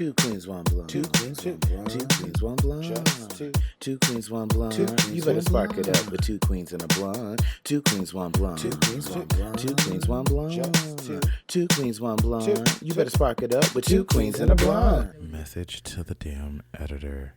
Two queens, one blonde. Two queens, one blonde. Two queens, one blonde. Just two. Two queens, one blonde. You better spark it up with two queens and a blonde. Two queens, one blonde. Two queens, one blonde. Two queens, one blonde. Just two. Two queens, one blonde. You better spark it up with two queens and a blonde. Message to the damn editor.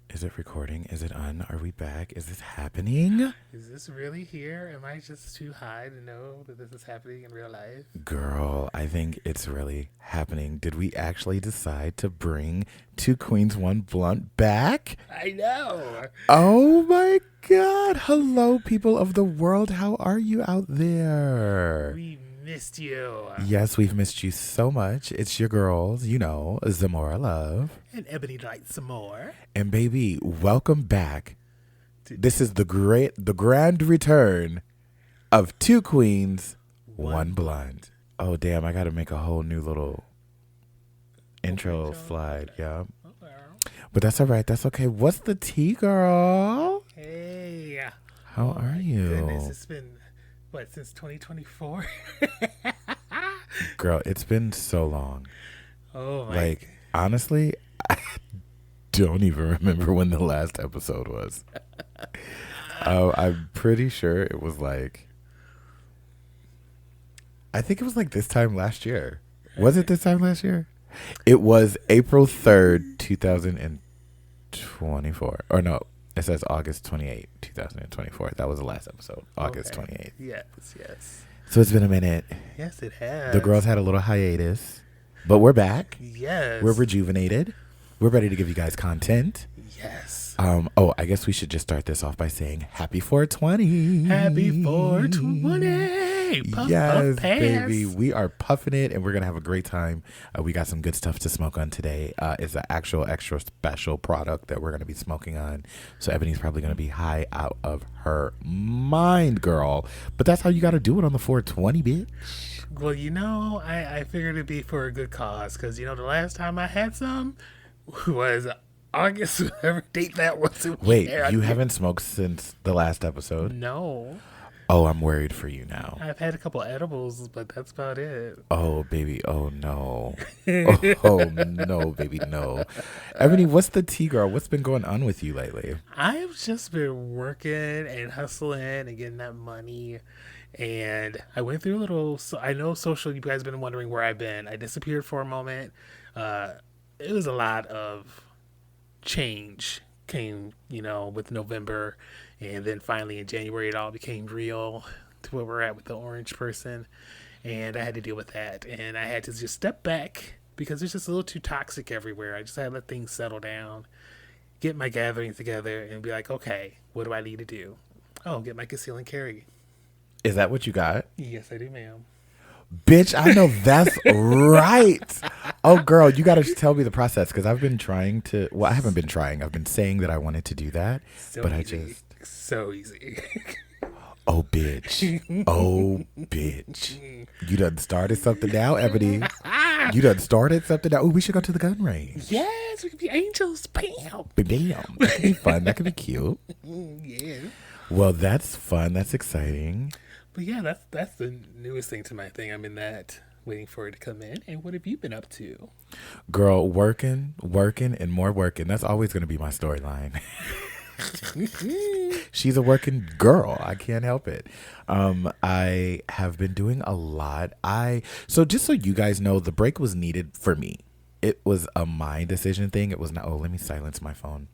Is it recording? Is it on? Are we back? Is this happening? Is this really here? Am I just too high to know that this is happening in real life? Girl, I think it's really happening. Did we actually decide to bring Two Queens, One Blunt back? I know. Oh my God. Hello, people of the world. How are you out there? We missed you. Yes, we've missed you so much. It's your girls, you know, Zamora Love. And Ebony Light some more. And baby, welcome back. This is the grand return of Two Queens, One Blunt. Oh, damn, I got to make a whole new little intro slide. Yeah. But that's all right. That's okay. What's the tea, girl? Hey. How are you? Goodness, it's been, since 2024? Girl, it's been so long. Oh, my. Like, honestly, I don't even remember when the last episode was. I'm pretty sure it was I think it was this time last year. Was it this time last year? It was April 3rd, 2024. Or no, it says August 28th, 2024. That was the last episode, August 28th. Yes. So it's been a minute. Yes, it has. The girls had a little hiatus, but we're back. Yes. We're rejuvenated. We're ready to give you guys content. Yes. I guess we should just start this off by saying Happy 420. Happy 420. Puff, yes, puff, pass. baby. We are puffing it, and we're going to have a great time. We got some good stuff to smoke on today. It's an actual extra special product that we're going to be smoking on. So Ebony's probably going to be high out of her mind, girl. But that's how you got to do it on the 420, bitch. Well, I figured it'd be for a good cause. Because, the last time I had some was August, whatever date that was. Wait, you haven't smoked since the last episode? No. Oh, I'm worried for you now. I've had a couple edibles, but that's about it. Oh, baby. Oh, no. Oh, no, baby. No. Ebony, what's the tea, girl? What's been going on with you lately? I've just been working and hustling and getting that money. And I went through a little, I know social, you guys have been wondering where I've been. I disappeared for a moment. It was a lot of change came, with November. And then finally in January, it all became real to where we're at with the orange person. And I had to deal with that. And I had to just step back because it's just a little too toxic everywhere. I just had to let things settle down, get my gathering together, and be like, okay, what do I need to do? Oh, get my conceal and carry. Is that what you got? Yes, I do, ma'am. Bitch, I know that's right. Oh, girl, you got to tell me the process because I've been trying to. Well, I haven't been trying. I've been saying that I wanted to do that, but easy. So easy. Oh, bitch. Oh, bitch. You done started something now, Ebony. You done started something now. Oh, we should go to the gun range. Yes, we could be angels. Bam. Bam. That could be fun. That could be cute. Yeah. Well, that's fun. That's exciting. But yeah, that's the newest thing to my thing. I'm in that, waiting for it to come in. And what have you been up to? Girl, working, and more working. That's always going to be my storyline. She's a working girl. I can't help it. I have been doing a lot. So just so you guys know, the break was needed for me. It was a my decision thing. It was not, let me silence my phone.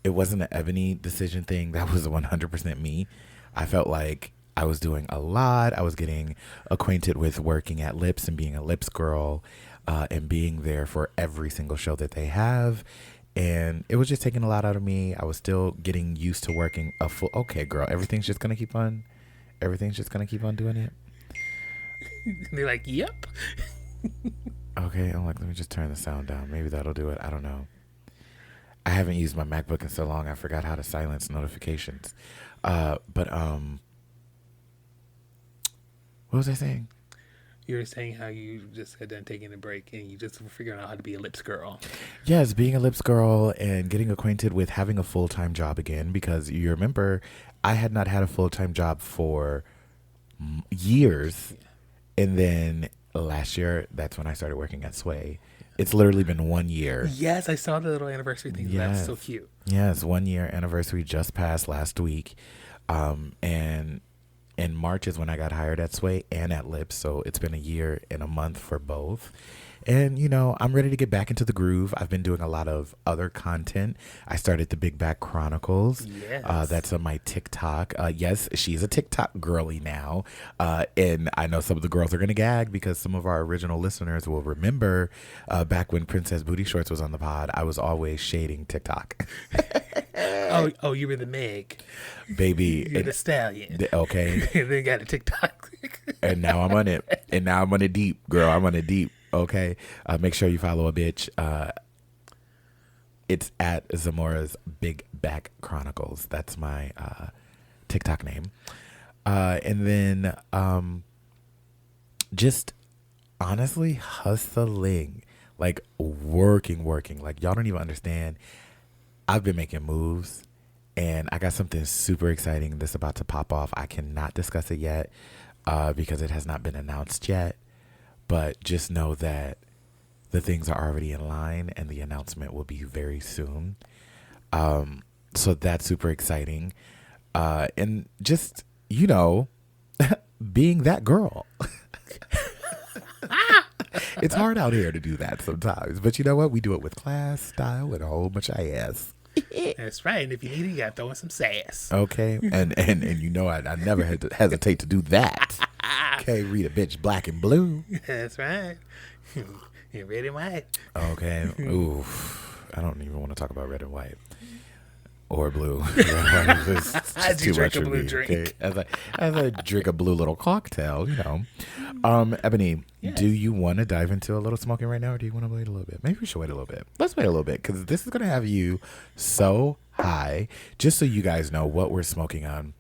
It wasn't an Ebony decision thing. That was 100% me. I felt like I was doing a lot. I was getting acquainted with working at Lips and being a Lips girl, and being there for every single show that they have. And it was just taking a lot out of me. I was still getting used to working a full. Okay, girl, everything's just gonna keep on doing it. They're like, yep. Okay, I'm like, let me just turn the sound down. Maybe that'll do it. I don't know. I haven't used my MacBook in so long. I forgot how to silence notifications. But what was I saying? You were saying how you just had done taking a break and you just were figuring out how to be a Lips girl. Yes, being a Lips girl and getting acquainted with having a full-time job again, because you remember I had not had a full-time job for years. Yeah. And then last year, that's when I started working at Sway. It's literally been 1 year. Yes, I saw the little anniversary thing. That was so cute. Yes, 1 year anniversary just passed last week. And in March is when I got hired at Sway and at Lips. So it's been a year and a month for both. And, you know, I'm ready to get back into the groove. I've been doing a lot of other content. I started the Big Back Chronicles. Yes. That's on my TikTok. Yes, she's a TikTok girly now. And I know some of the girls are going to gag because some of our original listeners will remember back when Princess Booty Shorts was on the pod, I was always shading TikTok. Oh, you were the Meg. Baby. You're the stallion. Okay. And then got a TikTok. And now I'm on it. And now I'm on it deep, girl. I'm on it deep. Okay. Make sure you follow a bitch. It's at Zamora's Big Back Chronicles. That's my TikTok name. And then just honestly hustling, like working. Like y'all don't even understand. I've been making moves and I got something super exciting that's about to pop off. I cannot discuss it yet because it has not been announced yet. But just know that the things are already in line and the announcement will be very soon. So that's super exciting. And just, you know, being that girl. It's hard out here to do that sometimes. But you know what? We do it with class, style, and a whole bunch of ass. That's right. And if you need it, you got to throw in some sass. Okay. And you know, I never hesitate to do that. Okay. Read a bitch black and blue. That's right. You're red and white. Okay. Oof. I don't even want to talk about red and white. Or blue. As you drink a blue drink. Okay? As I drink a blue little cocktail, you know. Ebony, Yes. do you want to dive into a little smoking right now, or do you want to wait a little bit? Maybe we should wait a little bit. Let's wait a little bit, because this is going to have you so high. Just so you guys know what we're smoking on.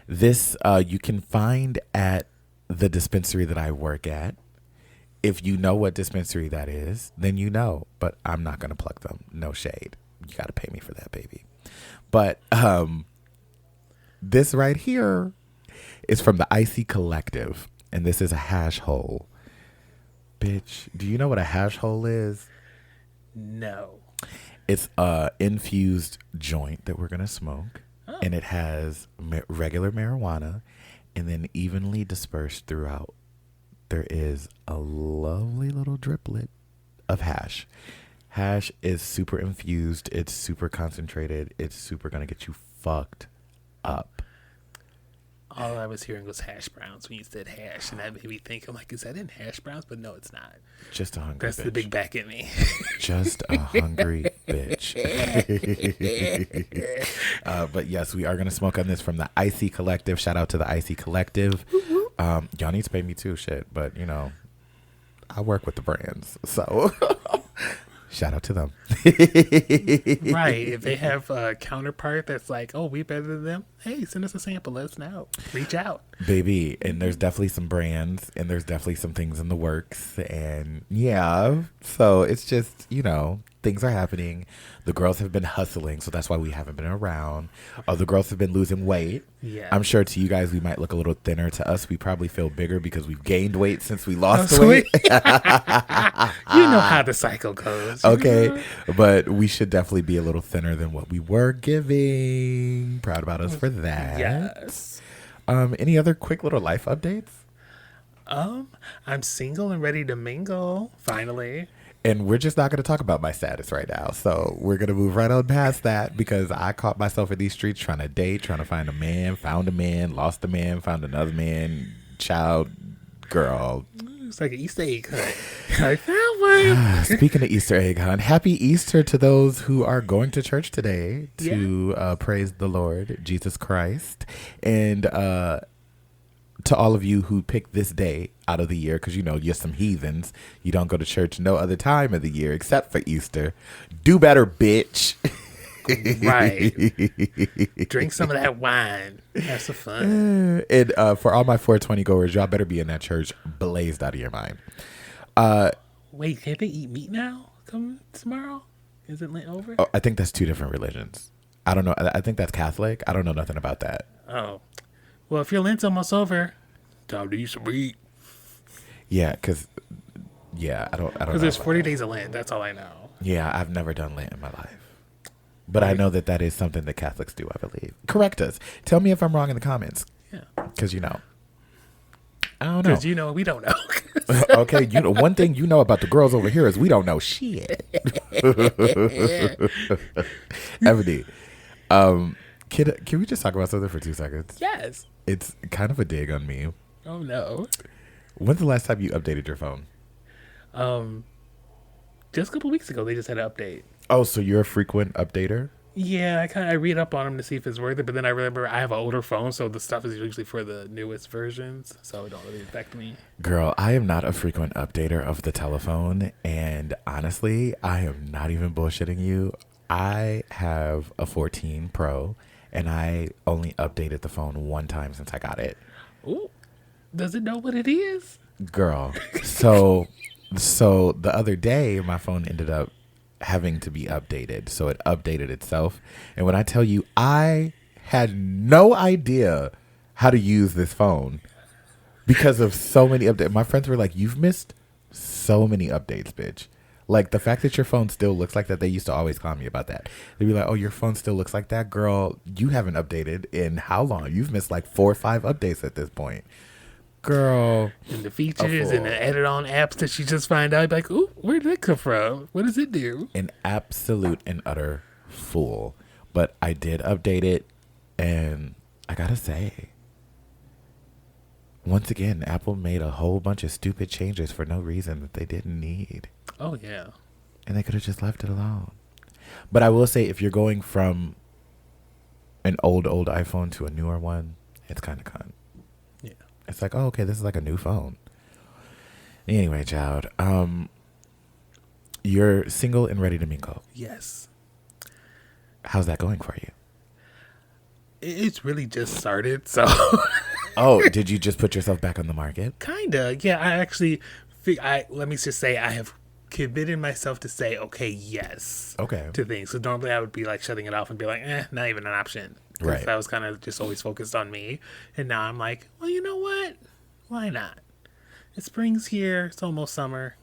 This you can find at the dispensary that I work at. If you know what dispensary that is, then you know. But I'm not going to plug them. No shade. You got to pay me for that, baby. But this right here is from the Icy Collective. And this is a hash hole. Bitch, do you know what a hash hole is? No. It's a infused joint that we're going to smoke. Oh. And it has regular marijuana and then evenly dispersed throughout. There is a lovely little driplet of hash. Hash is super infused. It's super concentrated. It's super going to get you fucked up. All I was hearing was hash browns when you said hash. And that made me think, I'm like, is that in hash browns? But no, it's not. Just a hungry That's bitch. the big back in me. Just a hungry bitch. But yes, we are going to smoke on this from the Icy Collective. Shout out to the Icy Collective. Y'all need to pay me too, shit. But, you know, I work with the brands. So shout out to them. Right. If they have a counterpart that's like, oh, we better than them, hey, send us a sample. Let us know. Reach out. Baby, and there's definitely some brands and there's definitely some things in the works. And yeah, so it's just, you know, things are happening. The girls have been hustling, so that's why we haven't been around. The girls have been losing weight. Yeah. I'm sure to you guys we might look a little thinner. To us, we probably feel bigger because we've gained weight since we lost Oh, weight. You know how the cycle goes. Okay, but we should definitely be a little thinner than what we were giving. Proud about us for that. Yes. Any other quick little life updates? I'm single and ready to mingle, finally. And we're just not going to talk about my status right now. So we're going to move right on past that because I caught myself in these streets trying to date, trying to find a man, found a man, lost a man, found another man, child, girl. It's like an Easter egg hunt. I found one. Speaking of Easter egg hunt, happy Easter to those who are going to church today to praise the Lord, Jesus Christ. And to all of you who picked this day out of the year, because, you know, you're some heathens. You don't go to church no other time of the year except for Easter. Do better, bitch. Right. Drink some of that wine. Have some fun. And for all my 420 goers, y'all better be in that church blazed out of your mind. Wait, can't they eat meat now? Come tomorrow? Isn't Lent over? Oh, I think that's two different religions. I don't know. I think that's Catholic. I don't know nothing about that. Oh. Well, if your Lent's almost over, time to eat some meat. Yeah, because Yeah, I don't know. Because there's about 40 that. days of Lent. That's all I know. Yeah, I've never done Lent in my life. But I know that is something that Catholics do, I believe. Correct us. Tell me if I'm wrong in the comments. Yeah. Because, I don't know. Because, we don't know. Okay, one thing you know about the girls over here is we don't know shit. Ebony, can we just talk about something for 2 seconds? Yes. It's kind of a dig on me. Oh, no. When's the last time you updated your phone? Just a couple weeks ago, they just had an update. Oh, so you're a frequent updater? Yeah, I read up on them to see if it's worth it, but then I remember I have an older phone, so the stuff is usually for the newest versions, so it don't really affect me. Girl, I am not a frequent updater of the telephone, and honestly, I am not even bullshitting you. I have a 14 Pro, and I only updated the phone one time since I got it. Ooh, does it know what it is? Girl, so the other day, my phone ended up having to be updated, so it updated itself. And when I tell you, I had no idea how to use this phone because of so many updates. My friends were like, "You've missed so many updates, bitch." Like the fact that your phone still looks like that. They used to always call me about that. They'd be like, "Oh, your phone still looks like that, girl. You haven't updated in how long? You've missed like 4 or 5 updates at this point." Girl. And the features and the edit on apps that you just find out, like, ooh, where did that come from? What does it do? An absolute and utter fool. But I did update it, and I gotta say, once again, Apple made a whole bunch of stupid changes for no reason that they didn't need. Oh, yeah. And they could have just left it alone. But I will say, if you're going from an old iPhone to a newer one, it's kind of cunt. Yeah. It's like, oh, okay, this is like a new phone. Anyway, child, you're single and ready to mingle. Yes. How's that going for you? It's really just started, so. Oh, did you just put yourself back on the market? Kinda. Yeah, I actually, let me just say I have committed myself to say, okay, yes. Okay. To things. So normally I would be like shutting it off and be like, not even an option. Right. I was kind of just always focused on me. And now I'm like, well, you know what? Why not? It's spring's here. It's almost summer.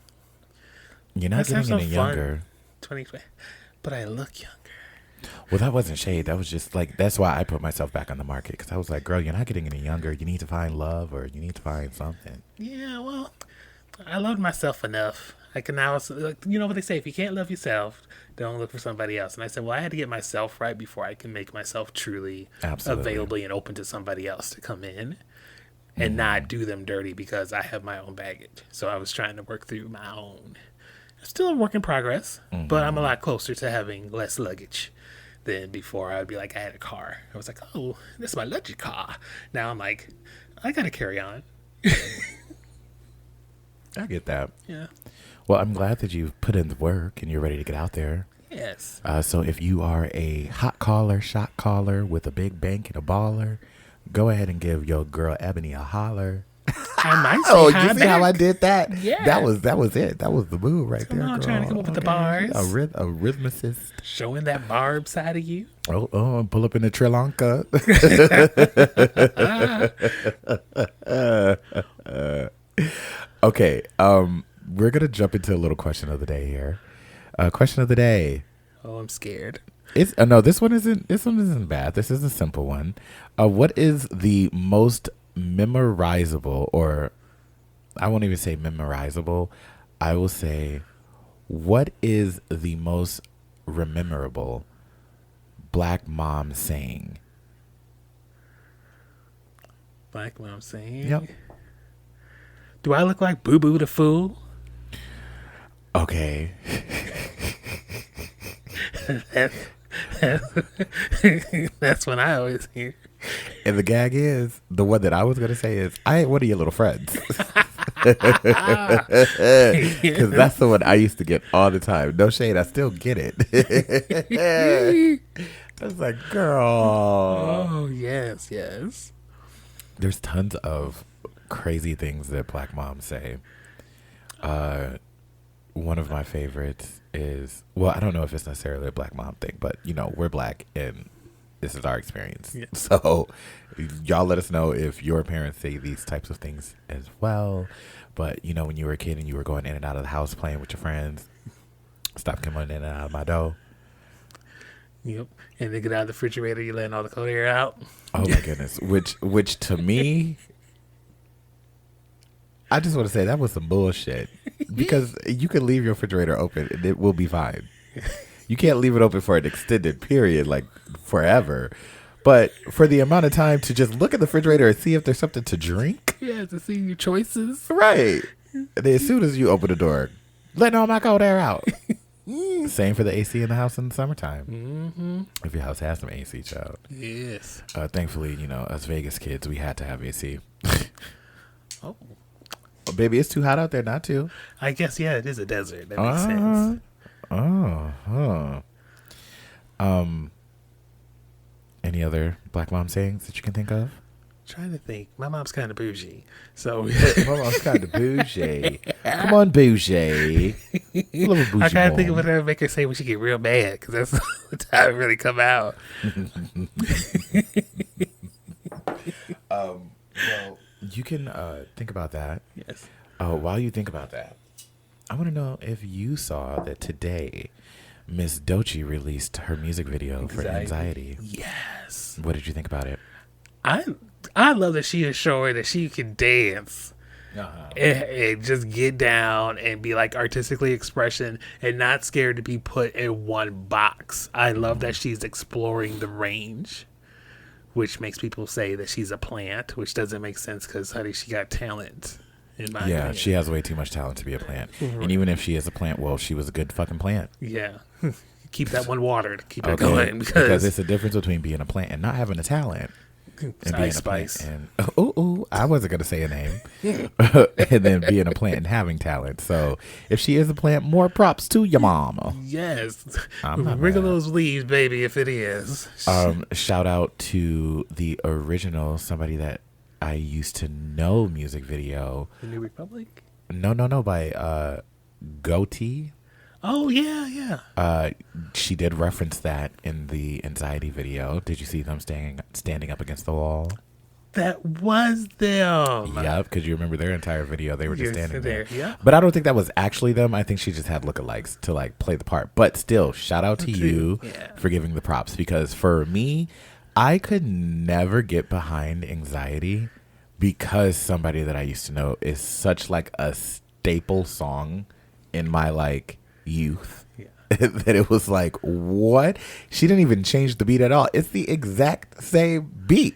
You're not Let's have getting any some fun. younger. 2020. But I look younger. Well, that wasn't shade. That was just like, that's why I put myself back on the market. Because I was like, girl, you're not getting any younger. You need to find love or you need to find something. Yeah, well, I loved myself enough. I can now, you know what they say, if you can't love yourself, don't look for somebody else. And I said, well, I had to get myself right before I can make myself truly available and open to somebody else to come in and not do them dirty because I have my own baggage. So I was trying to work through my own. I'm still a work in progress, but I'm a lot closer to having less luggage than before. I would be like, I had a car. I was like, oh, this is my luggage car. Now I'm like, I got to carry on. I get that. Yeah. Well, I'm glad that you've put in the work and you're ready to get out there. Yes. So if you are a hot caller, shot caller with a big bank and a baller, go ahead and give your girl Ebony a holler. I might say Oh, hi you see back. how I did that? Yeah. That was it. That was the move right Come there, on, girl. trying to come up with the bars. A rhythmicist. Showing that barb side of you. Oh, pull up in the Sri Lanka. Okay, we're gonna jump into a little question of the day here. Question of the day. Oh, I'm scared. It's no, this one isn't bad. This is a simple one. What is the most memorizable, or I won't even say memorizable, I will say, what is the most rememberable Black mom saying? Black mom saying? Yep. Do I look like Boo Boo the Fool? Okay. That's what I always hear. And the gag is, the one that I was going to say is, I ain't one of your little friends. Because that's the one I used to get all the time. No shade, I still get it. I was like, girl. Oh, yes. There's tons of crazy things that Black moms say. One of my favorites is, well, I don't know if it's necessarily a Black mom thing, but, we're Black and This is our experience. Yeah. So y'all let us know if your parents say these types of things as well. But, you know, when you were a kid and you were going in and out of the house playing with your friends, stop coming in and out of my door. Yep. And then get out of the refrigerator, you letting all the cold air out. Oh my goodness. Which to me, I just want to say that was some bullshit. Because you can leave your refrigerator open and it will be fine. You can't leave it open for an extended period, like forever. But for the amount of time to just look at the refrigerator and see if there's something to drink. Yeah, to see your choices. Right. And then as soon as you open the door, letting all my cold air out. Same for the AC in the house in the summertime. Mm-hmm. If your house has some AC, child. Yes. Thankfully, you know, us Vegas kids, we had to have AC. Oh. Well, baby, it's too hot out there not to. I guess, yeah, it is a desert. That makes sense. Any other black mom sayings that you can think of? Trying to think. My mom's kind of bougie. So My mom's kind of bougie. Come on, bougie. Love a bougie I kind of think mom. of what I make her say when she get real mad, because that's the time it really come out. Well, you can think about that. Yes. While you think about that, I want to know if you saw that today Miss Doechii released her music video for Anxiety. Yes. What did you think about it? I love that she is showing that she can dance and just get down and be like artistically expression and not scared to be put in one box. I love that she's exploring the range, which makes people say that she's a plant, which doesn't make sense because, honey, she got talent. In my opinion. She has way too much talent to be a plant. And even if she is a plant, well, she was a good fucking plant. Yeah. Keep that one watered. Keep it going. Because it's a difference between being a plant and not having a talent. And being Ice a Spice. plant and I wasn't gonna say a name. And then being a plant and having talent. So if she is a plant, more props to your mama. Yes. I'm not Wriggle mad. those leaves, baby, if it is. Shout out to the original, somebody that I used to know music video. The New Republic? No, by Goatee. Oh, yeah. She did reference that in the Anxiety video. Did you see them standing up against the wall? That was them. Yep, because you remember their entire video. They were just Yes, standing there. yeah. But I don't think that was actually them. I think she just had lookalikes to like play the part. But still, shout out to you for giving the props. Because for me, I could never get behind Anxiety because somebody that I used to know is such like a staple song in my like youth. That it was like, what? She didn't even change the beat at all. It's the exact same beat.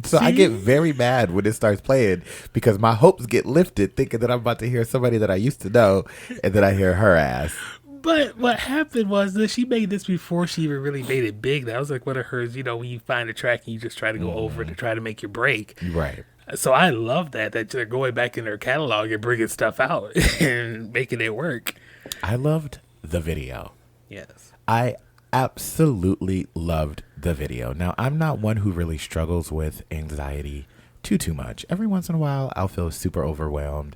So I get very mad when it starts playing because my hopes get lifted thinking that I'm about to hear somebody that I used to know and then I hear her ass. But what happened was that she made this before she even really made it big. That was like one of hers, you know, when you find a track and you just try to go over it to try to make your break. Right. So I love that they're going back in their catalog and bringing stuff out and making it work. I loved the video. Yes. I absolutely loved the video. Now, I'm not one who really struggles with anxiety too much. Every once in a while, I'll feel super overwhelmed.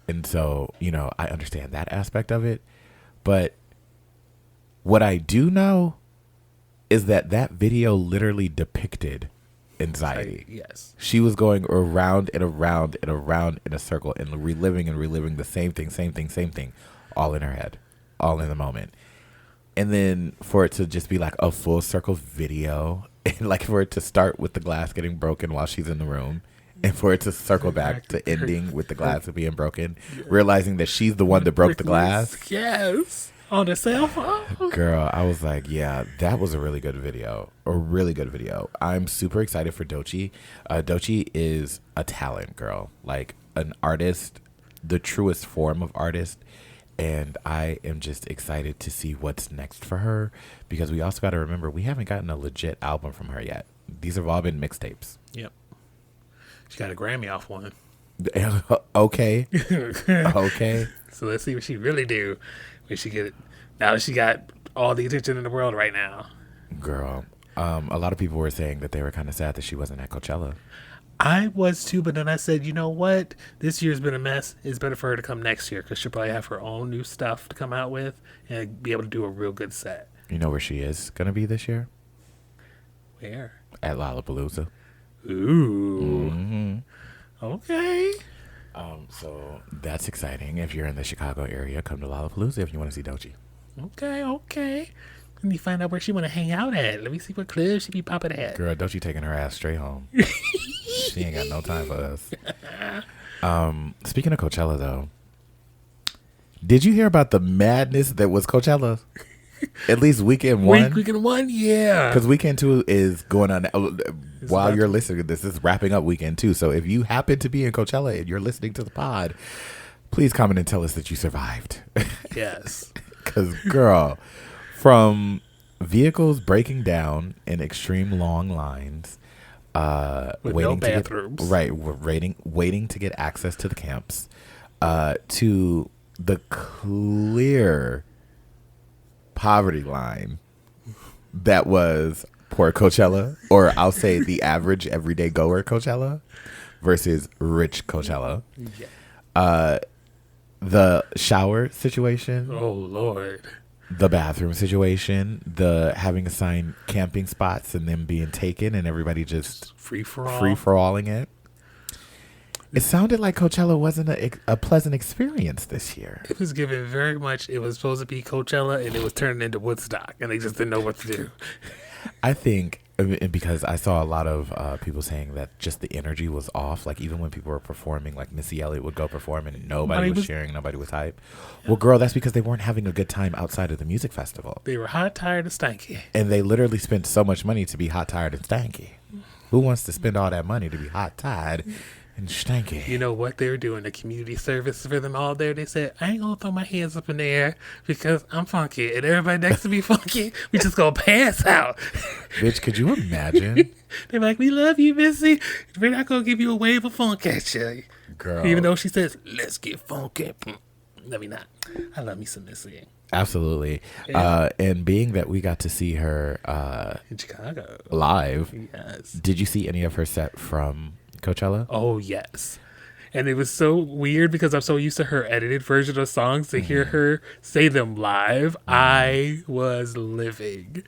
And so, you know, I understand that aspect of it. But what I do know is that video literally depicted anxiety. Yes. She was going around and around and around in a circle and reliving the same thing, all in her head, all in the moment. And then for it to just be like a full circle video, and like for it to start with the glass getting broken while she's in the room, and for it to circle back to ending with the glass being broken, realizing that she's the one that broke the glass. Yes. On the cell phone. Girl, I was like, yeah, that was a really good video. I'm super excited for Doechii. Doechii is a talent, girl. Like an artist, the truest form of artist. And I am just excited to see what's next for her because we also got to remember we haven't gotten a legit album from her yet. These have all been mixtapes. Yep. She got a Grammy off one. Okay. Okay. So let's see what she really do when she get it. Now that she got all the attention in the world right now. Girl, a lot of people were saying that they were kind of sad that she wasn't at Coachella. I was too, but then I said, you know what? This year's been a mess. It's better for her to come next year because she'll probably have her own new stuff to come out with and be able to do a real good set. You know where she is going to be this year? Where? At Lollapalooza. Ooh. Mm-hmm. Okay. So that's exciting. If you're in the Chicago area, come to Lollapalooza if you want to see Doechii. Okay. Let me find out where she want to hang out at. Let me see what club she be popping at. Girl, Doechii taking her ass straight home. She ain't got no time for us. Speaking of Coachella, though, did you hear about the madness that was Coachella? At least weekend one. Weekend one, yeah. Because weekend two is going on. While you're listening to this is wrapping up weekend two. So if you happen to be in Coachella and you're listening to the pod, please comment and tell us that you survived. Yes. Because, girl, from vehicles breaking down in extreme long lines, with waiting no to get, bathrooms. right, waiting to get access to the camps, to the clear poverty line that was poor Coachella, or I'll say the average everyday goer Coachella versus rich Coachella. Yeah. The shower situation, Oh Lord. the bathroom situation, the having assigned camping spots and them being taken and everybody just Free for all. free-for-alling it. It sounded like Coachella wasn't a pleasant experience this year. It was given very much. It was supposed to be Coachella, and it was turned into Woodstock, and they just didn't know what to do. I think, because I saw a lot of people saying that just the energy was off. Like, even when people were performing, like Missy Elliott would go perform and nobody was cheering, nobody was hype. Well, girl, that's because they weren't having a good time outside of the music festival. They were hot, tired, and stanky. And they literally spent so much money to be hot, tired, and stanky. Who wants to spend all that money to be hot, tired, and stanky? You know what they were doing? The community service for them all there. They said, I ain't gonna throw my hands up in the air because I'm funky, and everybody next to me funky. We just gonna pass out. Bitch, could you imagine? They're like, we love you, Missy. We're not gonna give you a wave of funk at you. Girl. Even though she says, let's get funky. Let me not. I love me some Missy. Absolutely. Yeah. And being that we got to see her In Chicago. live, Yes. did you see any of her set from Coachella? Oh, yes. And it was so weird because I'm so used to her edited version of songs to hear her say them live. I was living.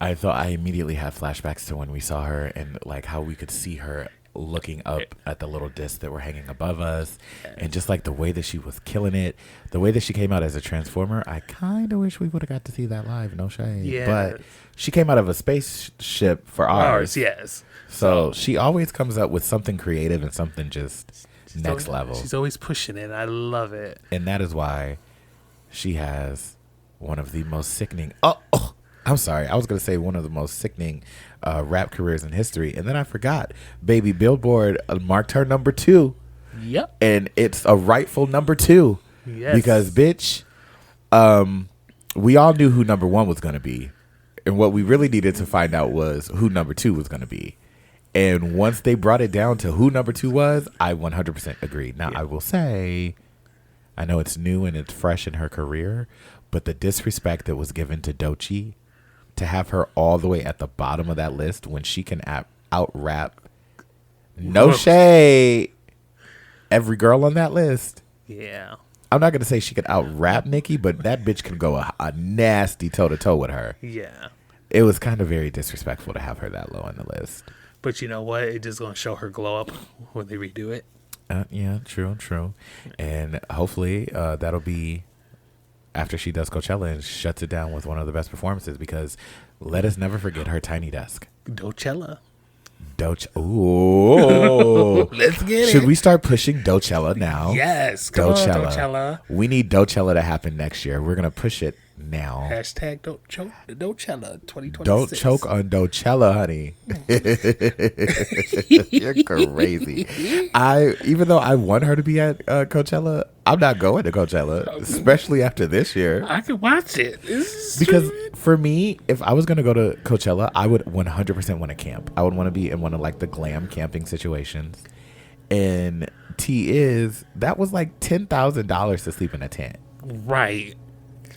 I thought I immediately had flashbacks to when we saw her and like how we could see her looking up at the little discs that were hanging above us, and just like the way that she was killing it, the way that she came out as a transformer. I kind of wish we would have got to see that live. No shade. Yes. But she came out of a spaceship for ours. Yes. So she always comes up with something creative and something just next level. She's always pushing it. I love it. And that is why she has one of the most sickening. I'm sorry. I was going to say one of the most sickening rap careers in history. And then I forgot. Baby, Billboard marked her number 2. Yep. And it's a rightful number 2. Yes. Because, bitch, we all knew who number 1 was going to be. And what we really needed to find out was who number 2 was going to be. And once they brought it down to who number 2 was, I 100% agreed. Now, I will say, I know it's new and it's fresh in her career, but the disrespect that was given to Doechii, to have her all the way at the bottom of that list when she can out rap, no shade, every girl on that list. Yeah. I'm not going to say she could out rap Nicki, but that bitch can go a nasty toe to toe with her. Yeah. It was kind of very disrespectful to have her that low on the list. But you know what? It's just going to show her glow up when they redo it. Yeah, true. And hopefully that'll be after she does Coachella and shuts it down with one of the best performances, because let us never forget her tiny desk. Doechella. Ooh. Let's get it. Should we start pushing Doechella now? Yes. Come on, Doechella. We need Doechella to happen next year. We're going to push it now. Hashtag Doechella 2026. Don't choke on Doechella, honey. You're crazy. Even though I want her to be at Coachella, I'm not going to Coachella, especially after this year. I could watch it. Because for me, if I was going to go to Coachella, I would 100% want to camp. I would want to be in one of like the glam camping situations. And that was like $10,000 to sleep in a tent. Right.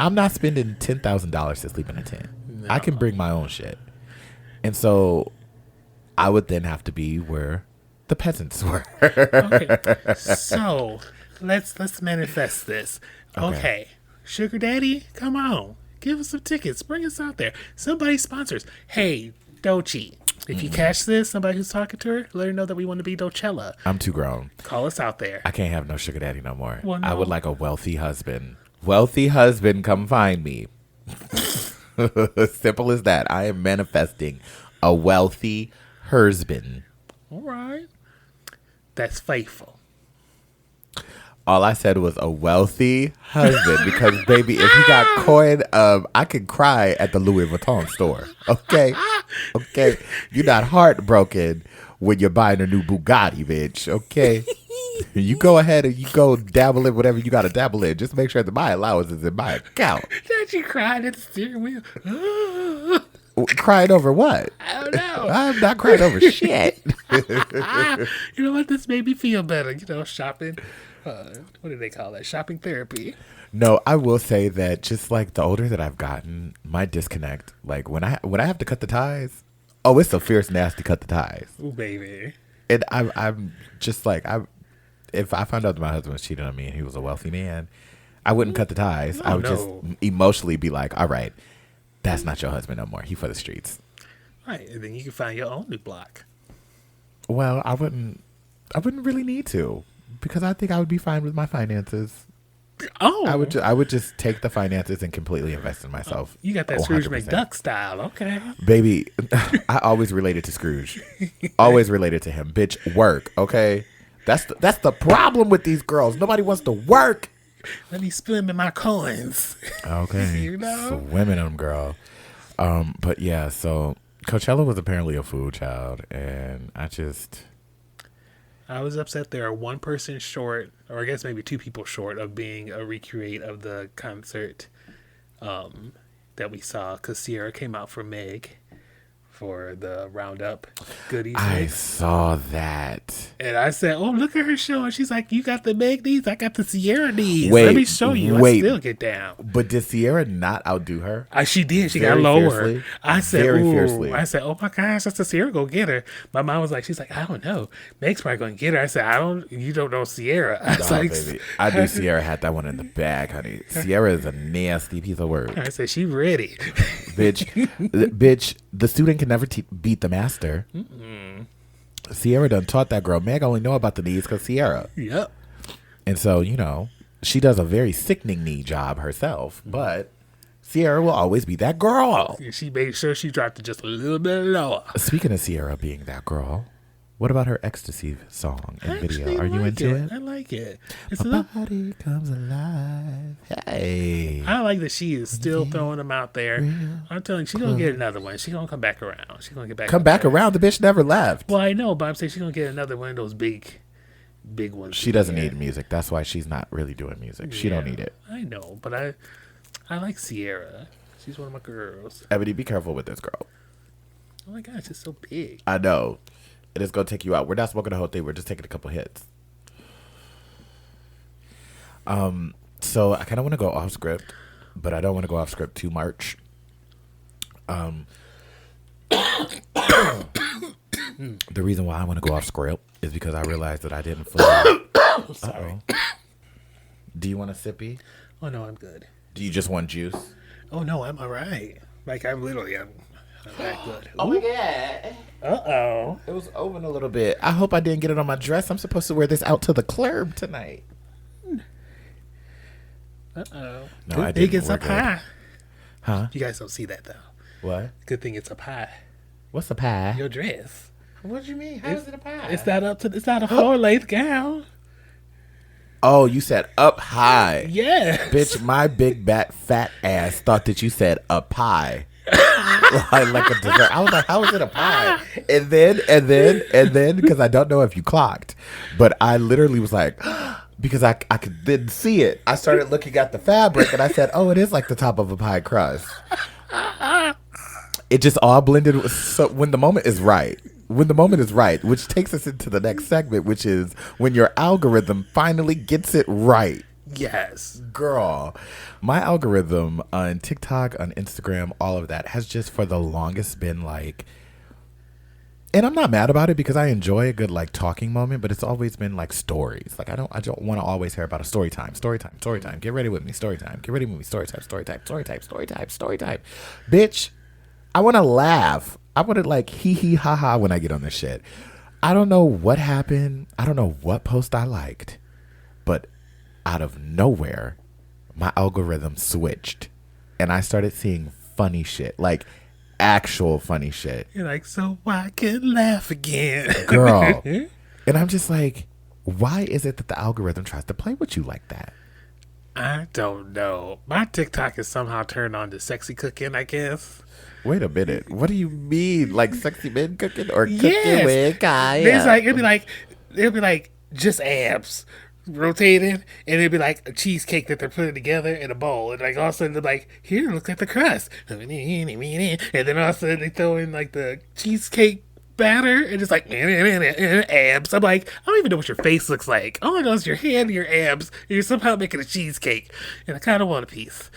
I'm not spending $10,000 to sleep in a tent. No. I can bring my own shit. And so I would then have to be where the peasants were. Okay. So let's manifest this. Okay. Sugar Daddy, come on. Give us some tickets. Bring us out there. Somebody sponsors. Hey, Doechii. If you catch this, somebody who's talking to her, let her know that we want to be Coachella. I'm too grown. Call us out there. I can't have no sugar daddy no more. Well, no. I would like a wealthy husband. Wealthy husband, come find me. Simple as that. I am manifesting a wealthy husband. All right. That's faithful. All I said was a wealthy husband because, baby, if he got coin, I could cry at the Louis Vuitton store. Okay? Okay? You're not heartbroken when you're buying a new Bugatti, bitch. Okay? You go ahead and you go dabble in whatever you got to dabble in. Just make sure that my allowance is in my account. That you cried at the steering wheel. Crying over what? I don't know. I'm not crying over shit. You know what? This made me feel better. You know, shopping. What do they call that? Shopping therapy. No, I will say that just like the older that I've gotten, my disconnect, like when I have to cut the ties, oh, it's a fierce, nasty cut the ties. Ooh, baby. And I'm just like, if I found out that my husband was cheating on me and he was a wealthy man, I wouldn't cut the ties. I would just emotionally be like, all right, that's not your husband no more. He for the streets. Right, and then you can find your own new block. Well, I wouldn't really need to because I think I would be fine with my finances. Oh, I would just take the finances and completely invest in myself. You got that 100%. Scrooge McDuck style, okay? Baby, I always related to Scrooge. Always related to him. Bitch, work, okay? That's the problem with these girls. Nobody wants to work. Let me spend my coins. Okay. You know? Swimming them, girl. But yeah, so Coachella was apparently a food child, and I was upset there are one person short, or I guess maybe two people short of being a recreate of the concert that we saw because Sierra came out for Meg for the Roundup goodies. I saw that. And I said, oh, look at her show. And she's like, you got the Meg needs, I got the Sierra needs. Let me show you. I still get down. But did Sierra not outdo her? She did. She Very got lower. fiercely? I said, Very ooh. fiercely. I said, oh my gosh, that's a Sierra. Go get her. My mom was like, she's like, I don't know. Meg's probably going to get her. I said, you don't know Sierra. I was like, baby. I knew Sierra had that one in the bag, honey. Sierra is a nasty piece of work. I said, she ready. Bitch, the student can never beat the master. Mm-mm. Sierra done taught that girl. Meg only know about the knees because Sierra. Yep. And so, you know, she does a very sickening knee job herself, but Sierra will always be that girl. She made sure she dropped it just a little bit lower. Speaking of Sierra being that girl, what about her Ecstasy song and video? Are you into it? I like it. My body comes alive. Hey. I like that she is still throwing them out there. I'm telling you, she's going to get another one. She's going to come back around. She's going to get back around. The bitch never left. Well, I know, but I'm saying she's going to get another one of those big ones. She doesn't need music. That's why she's not really doing music. She don't need it. I know, but I like Sierra. She's one of my girls. Ebony, be careful with this girl. Oh my gosh, it's so big. I know. It is going to take you out. We're not smoking the whole thing. We're just taking a couple hits. So I kind of want to go off script, but I don't want to go off script too much. The reason why I want to go off script is because I realized that I didn't fully. Sorry. Do you want a sippy? Oh no, I'm good. Do you just want juice? Oh no, I'm all right. Like I'm that good. Oh my god. Uh-oh. It was open a little bit. I hope I didn't get it on my dress. I'm supposed to wear this out to the club tonight. Uh-oh. No, Good I thing didn't. it's up high. Huh? You guys don't see that though. What? Good thing it's up high. What's a pie? Your dress. What do you mean? How is it a pie? It's not a floor-length gown. Oh, you said up high. Yes. Bitch, my big fat ass thought that you said a pie. like a dessert. I was like, how is it a pie? And then, because I don't know if you clocked, but I literally was like, because I could then see it. I started looking at the fabric and I said, oh, it is like the top of a pie crust. It just all blended. So when the moment is right, which takes us into the next segment, which is when your algorithm finally gets it right. Yes. Girl, my algorithm on TikTok, on Instagram, all of that has just for the longest been like, and I'm not mad about it because I enjoy a good like talking moment, but it's always been like stories. Like I don't want to always hear about a story time. Get ready with me, story time. Bitch, I want to laugh. I wanted like hee hee ha ha when I get on this shit. I don't know what happened. I don't know what post I liked, but out of nowhere, my algorithm switched and I started seeing funny shit, like actual funny shit. You're like, so I can laugh again. Girl. And I'm just like, why is it that the algorithm tries to play with you like that? I don't know. My TikTok is somehow turned on to sexy cooking, I guess. Wait a minute. What do you mean? Like sexy men cooking or cooking Yes. with Kaya? It's like it'll be like just abs rotating, and it'll be like a cheesecake that they're putting together in a bowl, and like all of a sudden they're like, here, look at the crust, and then all of a sudden they throw in like the cheesecake batter, and it's like abs. I'm like, I don't even know what your face looks like. All I know is your hand and your abs, and you're somehow making a cheesecake, and I kind of want a piece.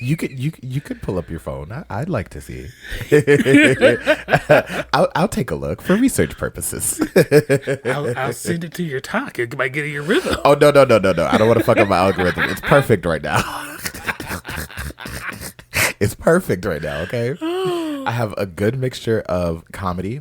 You could pull up your phone. I'd like to see. I'll take a look for research purposes. I'll send it to your talk. It might get in your rhythm. Oh no! I don't want to fuck up my algorithm. It's perfect right now. It's perfect right now. Okay. I have a good mixture of comedy.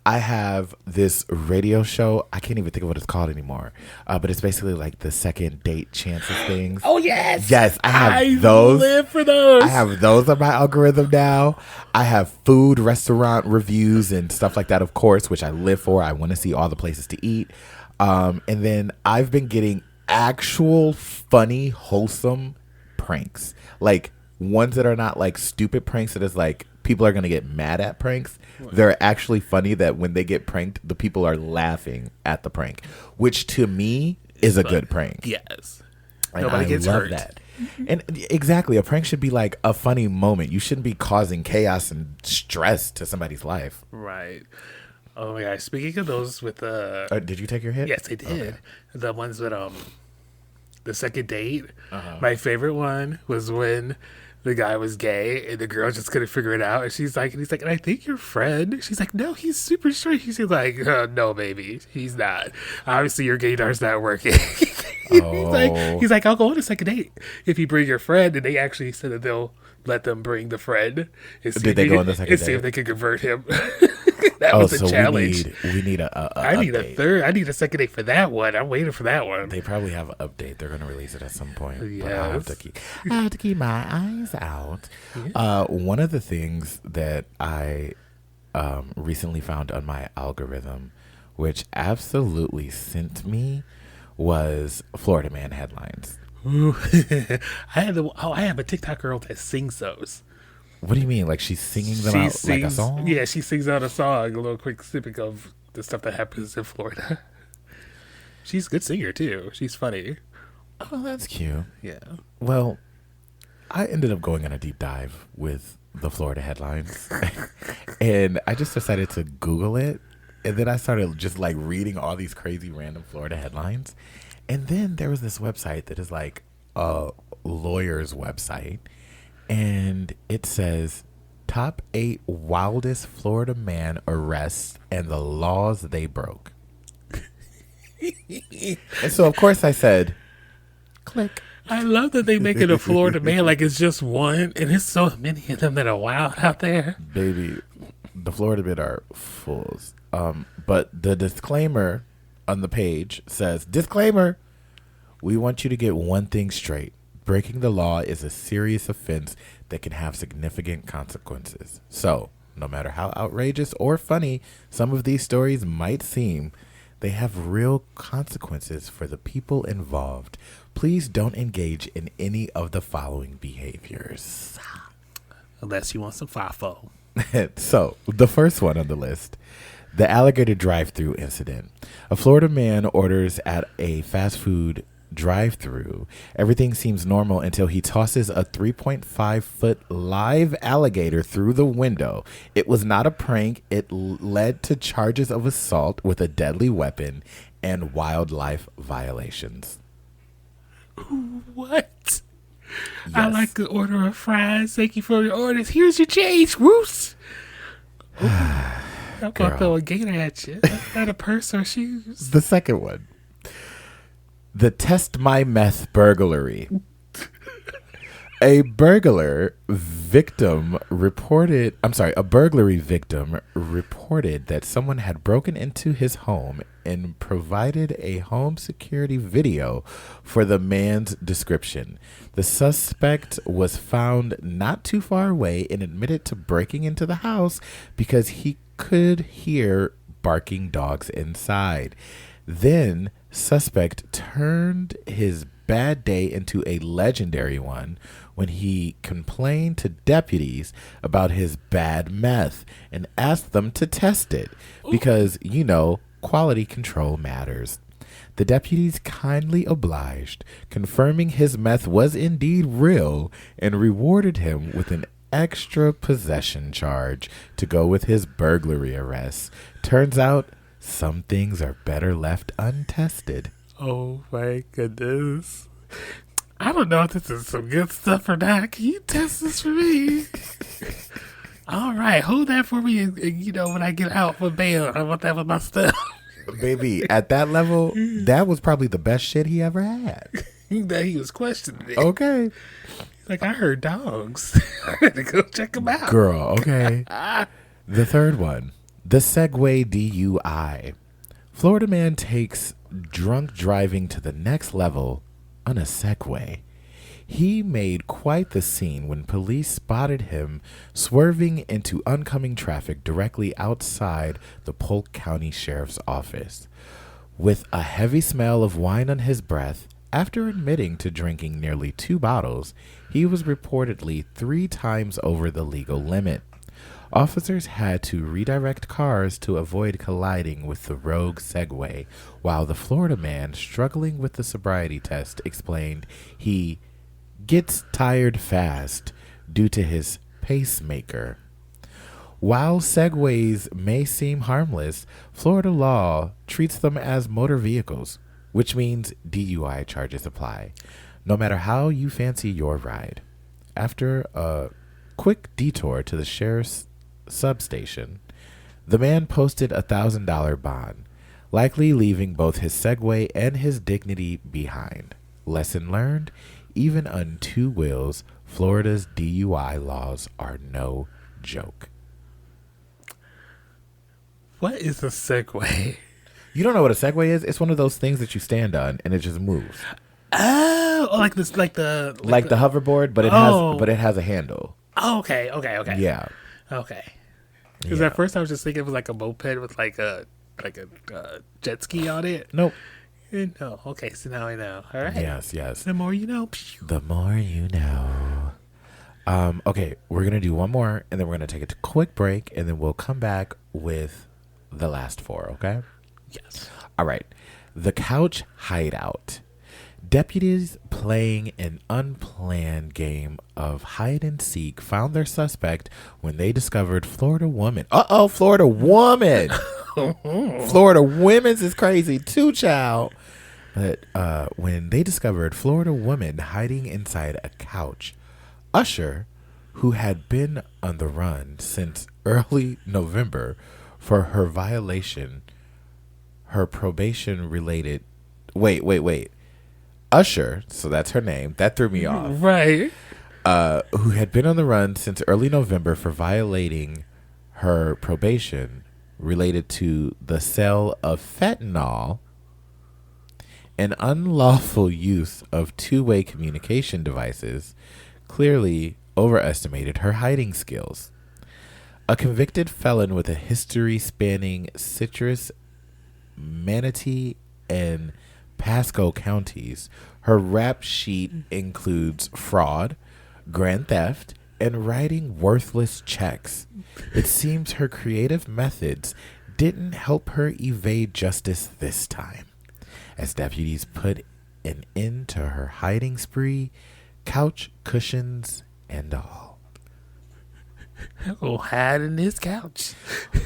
I have this radio show. I can't even think of what it's called anymore. But it's basically like the second date chances things. Oh, yes. Yes, I have those. I live for those. I have those on my algorithm now. I have food, restaurant reviews and stuff like that, of course, which I live for. I want to see all the places to eat. And then I've been getting actual funny, wholesome pranks. Like ones that are not like stupid pranks that is like people are going to get mad at pranks. They're actually funny that when they get pranked, the people are laughing at the prank, which to me is a good prank. Yes. And Nobody gets hurt. That. And exactly, a prank should be like a funny moment. You shouldn't be causing chaos and stress to somebody's life. Right. Oh my gosh. Speaking of those with did you take your hit? yes, I did. Okay. The ones that the second date. Uh-huh. My favorite one was when the guy was gay and the girl just couldn't figure it out, and he's like, and I think your friend. She's like, no, he's super straight. He's like, no, baby, he's not. Obviously, your gaydar's not working. He's like, I'll go on a second date if you bring your friend, and they actually said that they'll let them bring the friend. Did they go on the second date? And see if they can convert him. That was a challenge. We need a I need update. a third. I need a second date for that one. I'm waiting for that one. They probably have an update. They're going to release it at some point. Yes. But I have to keep my eyes out. Yeah. One of the things that I recently found on my algorithm, which absolutely sent me, was Florida Man headlines. Ooh. I have a TikTok girl that sings those. What do you mean? Like she's singing them out like a song? Yeah, she sings out a song, a little quick snippet of the stuff that happens in Florida. She's a good singer, too. She's funny. Oh, that's cute. Yeah. Well, I ended up going on a deep dive with the Florida headlines. And I just decided to Google it. And then I started just like reading all these crazy random Florida headlines. And then there was this website that is like a lawyer's website. And it says, top 8 wildest Florida man arrests and the laws they broke. And so, of course, I said, click. I love that they make it a Florida man like it's just one. And there's so many of them that are wild out there. Baby, the Florida men are fools. But the disclaimer on the page says, disclaimer, we want you to get one thing straight. Breaking the law is a serious offense that can have significant consequences. So, no matter how outrageous or funny some of these stories might seem, they have real consequences for the people involved. Please don't engage in any of the following behaviors. Unless you want some FIFO. So, the first one on the list, the alligator drive-thru incident. A Florida man orders at a fast food drive-thru. Everything seems normal until he tosses a 3.5-foot live alligator through the window. It was not a prank. It led to charges of assault with a deadly weapon and wildlife violations. What? Yes. I like to order of fries. Thank you for your orders. Here's your change. Woos. I'm going to throw a gator at you. That's not a purse or shoes. The second one. The Test My Meth burglary. A burglary victim reported that someone had broken into his home and provided a home security video for the man's description. The suspect was found not too far away and admitted to breaking into the house because he could hear barking dogs inside. Then, suspect turned his bad day into a legendary one when he complained to deputies about his bad meth and asked them to test it because, quality control matters. The deputies kindly obliged, confirming his meth was indeed real, and rewarded him with an extra possession charge to go with his burglary arrest. Turns out, some things are better left untested. Oh my goodness. I don't know if this is some good stuff or not. Can you test this for me? All right, hold that for me. And, when I get out for bail, I want that with my stuff. Baby, at that level, that was probably the best shit he ever had. That he was questioning it. Okay. Like, I heard dogs. I had to go check them out. Girl, okay. The third one, the Segway DUI. Florida man takes drunk driving to the next level on a Segway. He made quite the scene when police spotted him swerving into oncoming traffic directly outside the Polk County Sheriff's Office. With a heavy smell of wine on his breath, after admitting to drinking nearly 2 bottles, he was reportedly 3 times over the legal limit. Officers had to redirect cars to avoid colliding with the rogue Segway, while the Florida man struggling with the sobriety test explained he gets tired fast due to his pacemaker. While Segways may seem harmless, Florida law treats them as motor vehicles, which means DUI charges apply, no matter how you fancy your ride. After a quick detour to the sheriff's substation, the man posted a $1,000 bond, likely leaving both his Segway and his dignity behind. Lesson learned, even on 2 wheels, Florida's DUI laws are no joke. What is a Segway? You don't know what a Segway is? It's one of those things that you stand on and it just moves. Oh, like this, like the hoverboard, but it has a handle. Oh, okay. Yeah. Okay. Because at first I was just thinking it was like a moped with like a jet ski on it. Nope. No. Okay, so now I know. All right. Yes. The more you know. The more you know. Okay, we're going to do one more, and then we're going to take a quick break, and then we'll come back with the last 4, okay? Yes. All right. The couch hideout. Deputies playing an unplanned game of hide and seek found their suspect when they discovered Florida woman. Florida woman. Florida women's is crazy too, child. But when they discovered Florida woman hiding inside a couch, Usher, who had been on the run since early November for her probation related. Wait. Usher, so that's her name. That threw me off. Right. Who had been on the run since early November for violating her probation related to the sale of fentanyl and unlawful use of 2-way communication devices, clearly overestimated her hiding skills. A convicted felon with a history spanning Citrus, Manatee, and Pasco counties, her rap sheet includes fraud, grand theft, and writing worthless checks. It seems her creative methods didn't help her evade justice this time, as deputies put an end to her hiding spree, couch cushions and all. Oh, hide in this couch.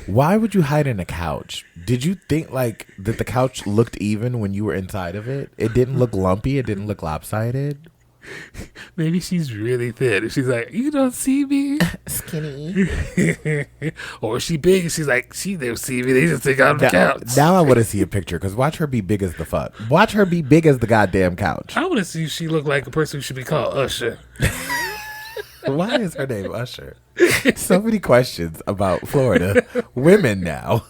Why would you hide in a couch? Did you think that the couch looked even when you were inside of it? It didn't look lumpy. It didn't look lopsided. Maybe she's really thin. She's like, you don't see me? Skinny. Or she big and she's like, she don't see me. They just think I'm the couch. Now I want to see a picture because watch her be big as the fuck. Watch her be big as the goddamn couch. I want to see if she look like a person who should be called Usher. Why is her name Usher? So many questions about Florida women now.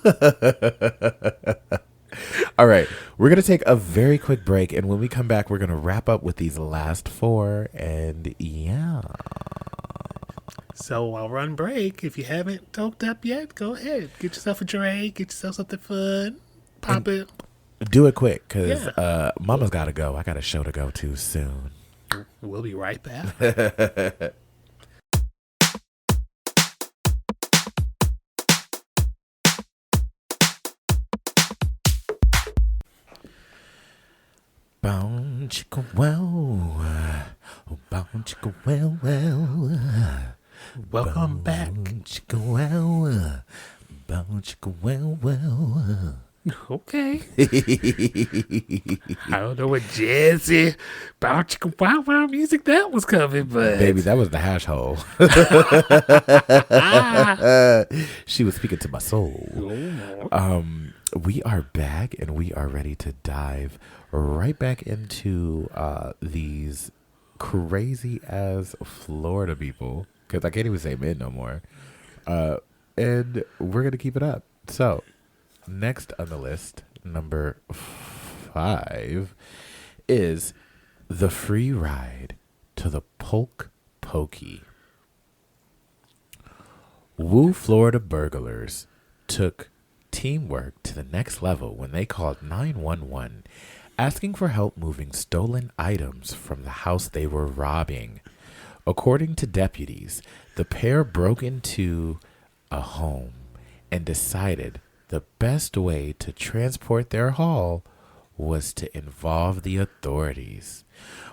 All right, we're going to take a very quick break, and when we come back, we're going to wrap up with these last four, and yeah. So while we're on break, if you haven't doped up yet, go ahead. Get yourself a drink, get yourself something fun, pop it. Do it quick, because Mama's got to go. I got a show to go to soon. We'll be right back. Bow chicka wow, bow chicka wow wow. Welcome back. Chicka wow, bow chicka wow wow. Okay. I don't know what jazzy, bow chicka wow wow music that was coming, but Baby, that was the hash hole. She was speaking to my soul. We are back, and we are ready to dive right back into these crazy ass Florida people, because I can't even say men no more, and we're gonna keep it up. So next on the list, number 5, is the free ride to the Polk Pokey. Woo Florida burglars took teamwork to the next level when they called 911 asking for help moving stolen items from the house they were robbing. According to deputies, the pair broke into a home and decided the best way to transport their haul was to involve the authorities.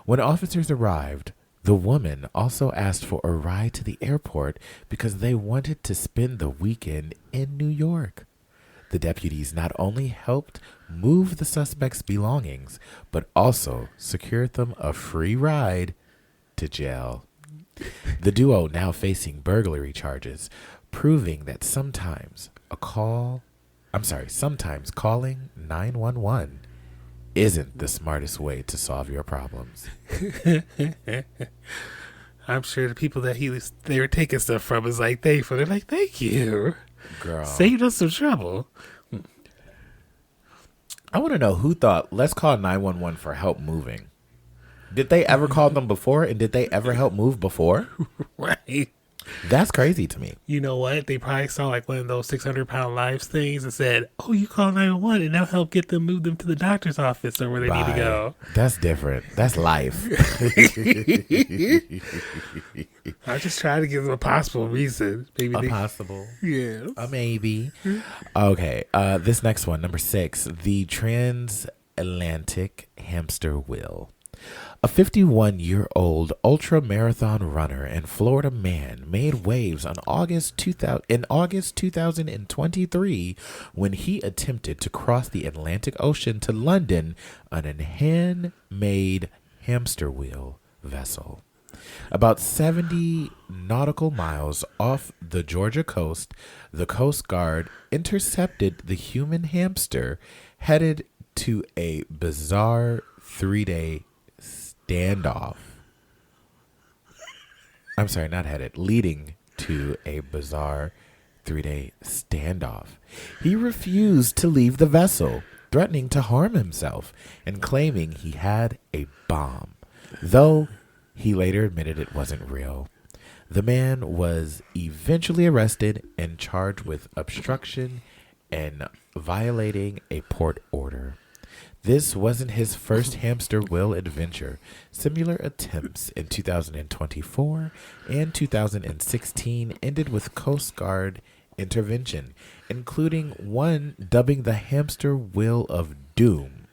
When officers arrived, the woman also asked for a ride to the airport because they wanted to spend the weekend in New York. The deputies not only helped move the suspects' belongings, but also secured them a free ride to jail. The duo now facing burglary charges, proving that sometimes calling 911 isn't the smartest way to solve your problems. I'm sure the people that they were taking stuff from is like thankful. They're like, thank you. Girl. Saved us some trouble. I want to know who thought, let's call 911 for help moving. Did they ever call them before, and did they ever help move before? Right. That's crazy to me. You know what? They probably saw like one of those 600-pound lives things and said, oh, you call 911 and that'll help move them to the doctor's office or where they need to go. That's different. That's life. I just try to give them a possible reason. Maybe possible. Yeah. A maybe. Okay. This next one, number 6, the transatlantic hamster wheel. A 51-year-old ultra-marathon runner and Florida man made waves in August 2023 when he attempted to cross the Atlantic Ocean to London on a handmade hamster wheel vessel. About 70 nautical miles off the Georgia coast, the Coast Guard intercepted the human hamster headed to a bizarre 3-day standoff. I'm sorry, not headed, leading to a bizarre 3-day standoff. He refused to leave the vessel, threatening to harm himself and claiming he had a bomb, though he later admitted it wasn't real. The man was eventually arrested and charged with obstruction and violating a port order. This wasn't his first hamster wheel adventure. Similar attempts in 2024 and 2016 ended with Coast Guard intervention, including one dubbing the hamster wheel of doom.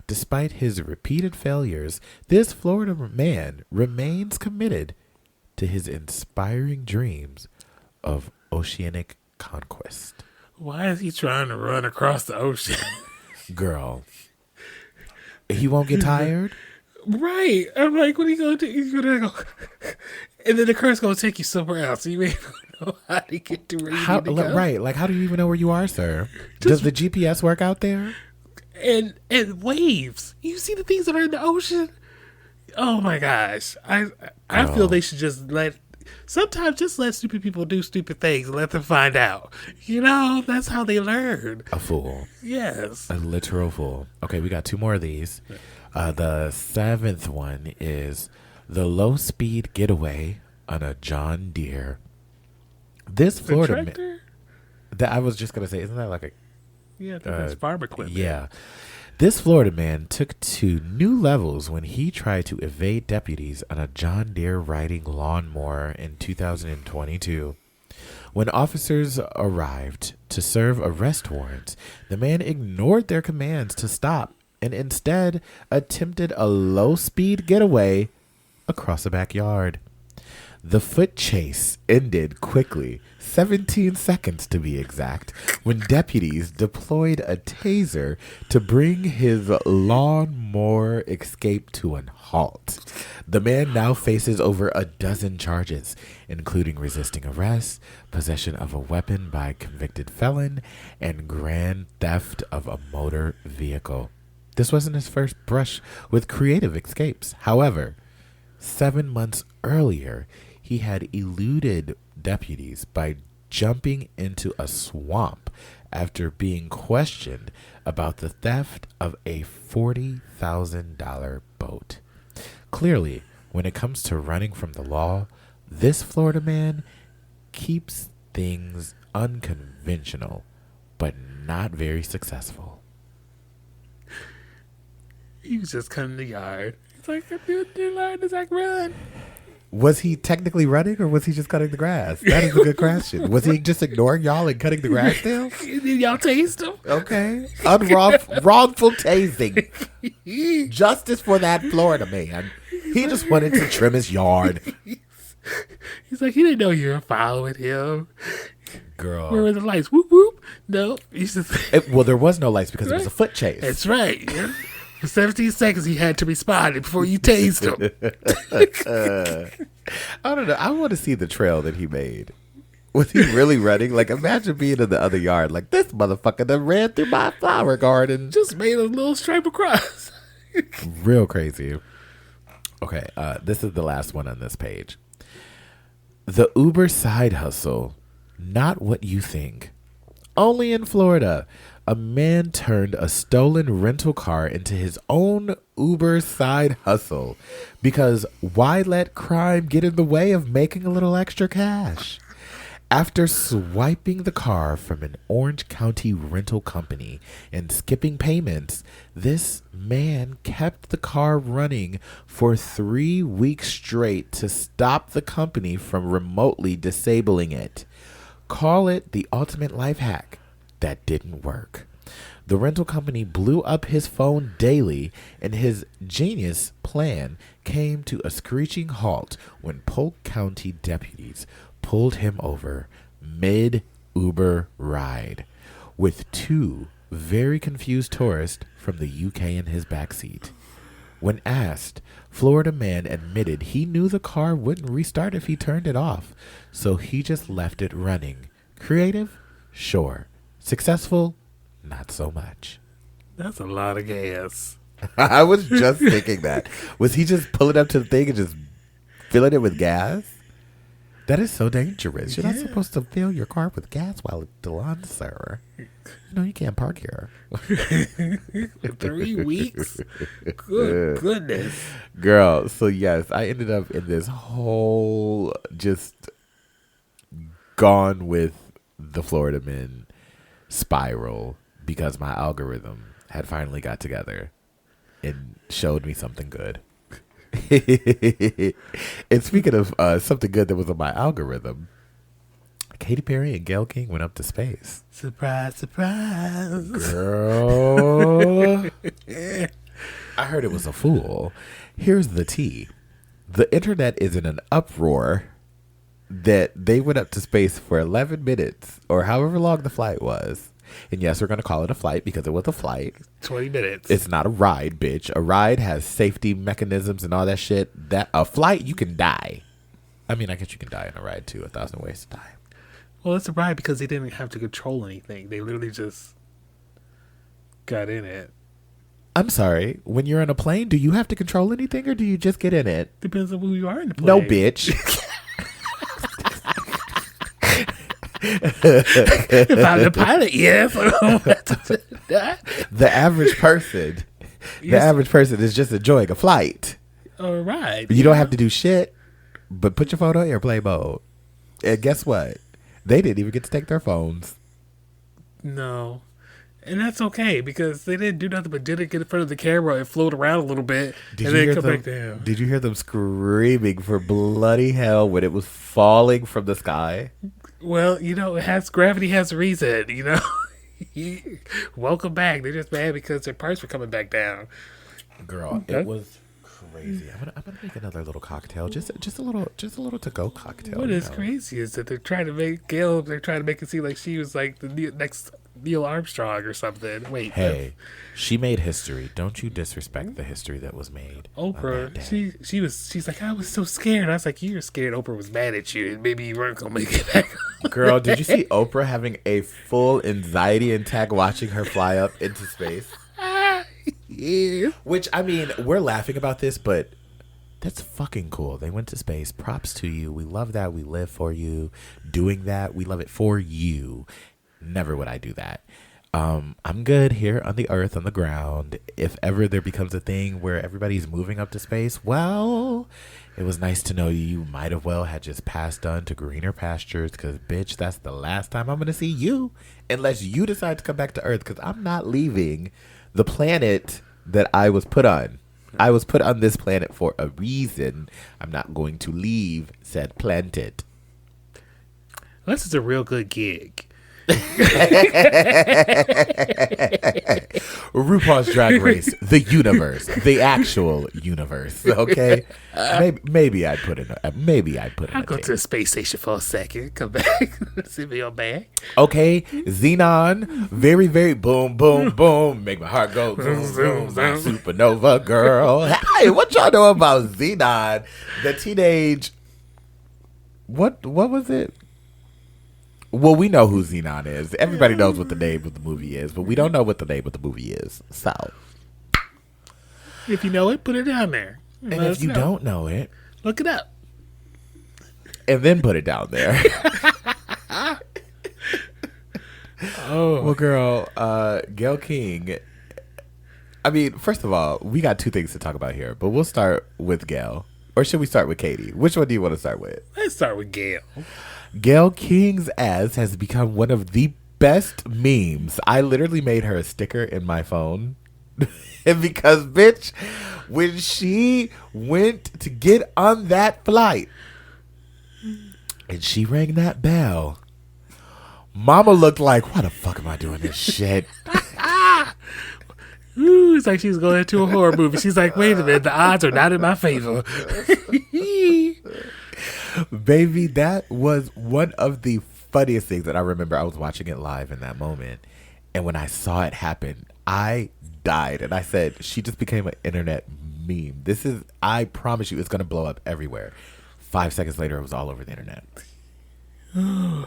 Despite his repeated failures, this Florida man remains committed to his inspiring dreams of oceanic conquest. Why is he trying to run across the ocean? Girl. He won't get tired? Right. I'm like, what are you going to do? He's going to go. And then the car's going to take you somewhere else. So you may not know how to get to where you need to go. Right. Like, how do you even know where you are, sir? Does the GPS work out there? And waves. You see the things that are in the ocean? Oh, my gosh. I feel they should just let... sometimes just let stupid people do stupid things and let them find out. You know, that's how they learn. A fool. Yes. A literal fool. Okay, we got 2 more of these. The 7th one is the low-speed getaway on a John Deere. This Florida man, that I was just gonna say, isn't that like a yeah? I think that's farm equipment. Yeah, this Florida man took to new levels when he tried to evade deputies on a John Deere riding lawnmower in 2022. When officers arrived to serve arrest warrants, the man ignored their commands to stop and instead attempted a low-speed getaway across a backyard. The foot chase ended quickly, 17 seconds to be exact, when deputies deployed a taser to bring his lawnmower escape to a halt. The man now faces over a dozen charges, including resisting arrest, possession of a weapon by convicted felon, and grand theft of a motor vehicle. This wasn't his first brush with creative escapes. However, 7 months earlier, he had eluded deputies by jumping into a swamp after being questioned about the theft of a $40,000 boat. Clearly, when it comes to running from the law, this Florida man keeps things unconventional, but not very successful. He was just cutting the yard. It's like, I do the line, it's like, run. Was he technically running, or was he just cutting the grass? That is a good question. Was he just ignoring y'all and cutting the grass still? Did y'all taste him? Okay. Wrongful tasing. Justice for that Florida man. He just wanted to trim his yard. He's like, he didn't know you were following him. Girl. Where were the lights? Whoop, whoop. No. He's just... Well, there was no lights because it was a foot chase. That's right. Yeah. For 17 seconds, he had to respond before you tased him. I don't know. I want to see the trail that he made. Was he really running? Like, imagine being in the other yard. Like, this motherfucker that ran through my flower garden. Just made a little stripe across. Real crazy. Okay, this is the last one on this page. The Uber side hustle, not what you think. Only in Florida, a man turned a stolen rental car into his own Uber side hustle because why let crime get in the way of making a little extra cash? After swiping the car from an Orange County rental company and skipping payments, this man kept the car running for 3 weeks straight to stop the company from remotely disabling it. Call it the ultimate life hack that didn't work. The rental company blew up his phone daily, and his genius plan came to a screeching halt when Polk County deputies pulled him over mid-Uber ride with 2 very confused tourists from the UK in his backseat. When asked, Florida man admitted he knew the car wouldn't restart if he turned it off, so he just left it running. Creative? Sure. Successful? Not so much. That's a lot of gas. I was just thinking that. Was he just pulling up to the thing and just filling it with gas? That is so dangerous. You're not supposed to fill your car with gas while it's still on, sir. You know, you can't park here. 3 weeks? Good goodness. Girl, so yes, I ended up in this whole just gone with the Florida men spiral because my algorithm had finally got together and showed me something good. And speaking of something good that was on my algorithm, Katy Perry and Gayle King went up to space. Surprise, surprise. Girl. I heard it was a fool. Here's the tea. The internet is in an uproar that they went up to space for 11 minutes or however long the flight was. And yes, we're going to call it a flight because it was a flight. 20 minutes. It's not a ride, bitch. A ride has safety mechanisms and all that shit. That a flight, you can die. I mean, I guess you can die in a ride too. 1,000 ways to die. Well, it's a ride because they didn't have to control anything. They literally just got in it. I'm sorry. When you're in a plane, do you have to control anything or do you just get in it? Depends on who you are in the plane. No, bitch. If I'm the pilot, yes. The average person, is just enjoying a flight. All right. You don't have to do shit, but put your phone on airplane mode. And guess what? They didn't even get to take their phones. No. And that's okay because they didn't do nothing but didn't get in front of the camera and float around a little bit and then come back down. Did you hear them screaming for bloody hell when it was falling from the sky? Well, gravity has a reason, Welcome back. They're just mad because their parts were coming back down. Girl, it was crazy. I'm gonna make another little cocktail, just a little to go cocktail. What is crazy is that they're trying to make Gayle. They're trying to make it seem like she was like the next Neil Armstrong or something. Wait, hey, she made history. Don't you disrespect the history that was made. Oprah, she's like, I was so scared. I was like, you were scared. Oprah was mad at you, and maybe you weren't gonna make it back. Girl, did you see Oprah having a full anxiety attack watching her fly up into space? Yeah. Which, I mean, we're laughing about this, but that's fucking cool. They went to space. Props to you. We love that. We live for you. Doing that, we love it for you. Never would I do that. I'm good here on the earth, on the ground. If ever there becomes a thing where everybody's moving up to space, well, it was nice to know you might have well had just passed on to greener pastures because, bitch, that's the last time I'm going to see you unless you decide to come back to earth because I'm not leaving the planet that I was put on. I was put on this planet for a reason. I'm not going to leave said planet. This is a real good gig. RuPaul's Drag Race, the universe, the actual universe. Okay, maybe I'd put in. I'll go to the space station for a second. Come back, see me on back. Okay, Xenon, very very boom boom boom, make my heart go boom boom. My supernova girl. Hey, what y'all know about Xenon? The teenage. What was it? Well, we know who Xenon is. Everybody knows what the name of the movie is, but we don't know what the name of the movie is. So, if you know it, put it down there. And if you don't know it, look it up. And then put it down there. Oh. Well, girl, Gayle King. I mean, first of all, we got two things to talk about here, but we'll start with Gayle. Or should we start with Katy? Which one do you want to start with? Let's start with Gayle. Gayle King's ass has become one of the best memes. I literally made her a sticker in my phone. And because, bitch, when she went to get on that flight and she rang that bell, mama looked like, why the fuck am I doing this shit? Ooh, it's like she's going into a horror movie. She's like, wait a minute, the odds are not in my favor. Baby, that was one of the funniest things that I remember. I was watching it live in that moment. And when I saw it happen, I died. And I said, she just became an internet meme. I promise you, it's going to blow up everywhere. 5 seconds later, it was all over the internet. And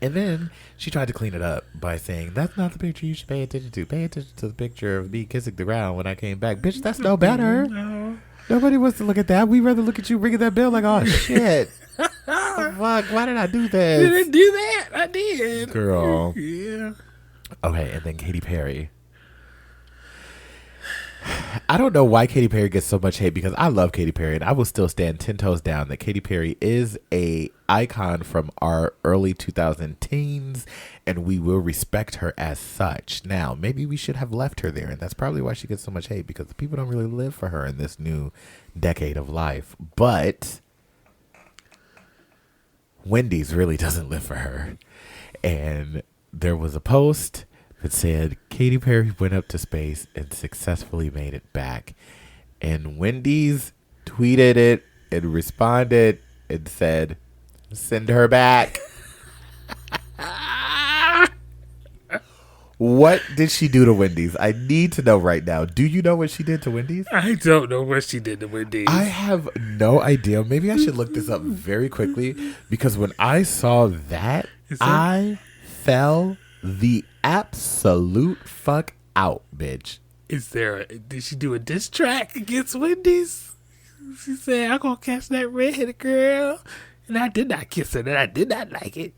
then she tried to clean it up by saying, that's not the picture you should pay attention to. Pay attention to the picture of me kissing the ground when I came back. Bitch, that's no better. No. Nobody wants to look at that. We'd rather look at you ringing that bell like, oh, shit. What the fuck? Why did I do this? You didn't do that. I did. Girl. Yeah. Okay, and then Katy Perry. I don't know why Katy Perry gets so much hate because I love Katy Perry and I will still stand 10 toes down that Katy Perry is a icon from our early 2000 teens and we will respect her as such. Now, maybe we should have left her there and that's probably why she gets so much hate because the people don't really live for her in this new decade of life. But Wendy's really doesn't live for her. And there was a post that said Katy Perry went up to space and successfully made it back. And Wendy's tweeted it and responded and said, send her back. What did she do to Wendy's? I need to know right now. Do you know what she did to Wendy's? I don't know what she did to Wendy's. I have no idea. Maybe I should look this up very quickly because when I saw that, I fell the absolute fuck out, bitch. Did she do a diss track against Wendy's? She said, I'm gonna catch that redheaded girl And I did not kiss it, and I did not like it.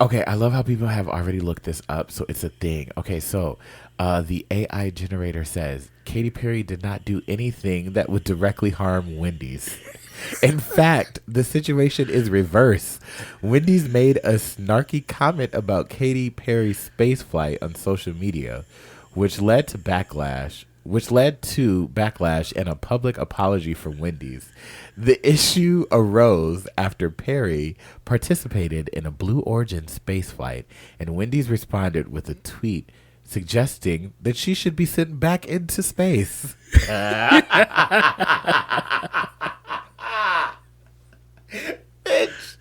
Okay, I love how people have already looked this up, so it's a thing. Okay, so the AI generator says Katy Perry did not do anything that would directly harm Wendy's. In fact, the situation is reverse. Wendy's made a snarky comment about Katy Perry's space flight on social media, which led to backlash and a public apology from Wendy's. The issue arose after Perry participated in a Blue Origin spaceflight, and Wendy's responded with a tweet suggesting that she should be sent back into space. Bitch,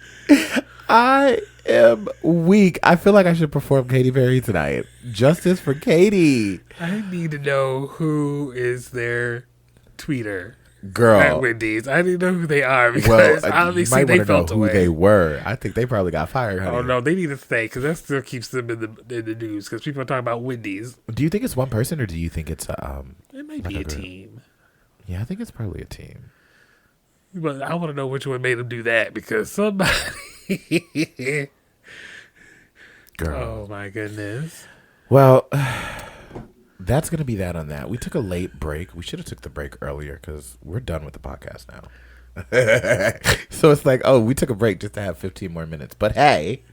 I am weak. I feel like I should perform Katy Perry tonight. Justice for Katy. I need to know who is their tweeter. Girl. At Wendy's. I need to know who they are because obviously they felt who away. they were. I think they probably got fired, honey. Oh, no, they need to stay because that still keeps them in the news because people are talking about Wendy's. Do you think it's one person or do you think it's It might be a team. Yeah, I think it's probably a team. But I want to know which one made them do that because somebody. Girl. Oh, my goodness. Well, that's going to be that on that. We took a late break. We should have took the break earlier because we're done with the podcast now. So it's like, oh, we took a break just to have 15 more minutes. But hey,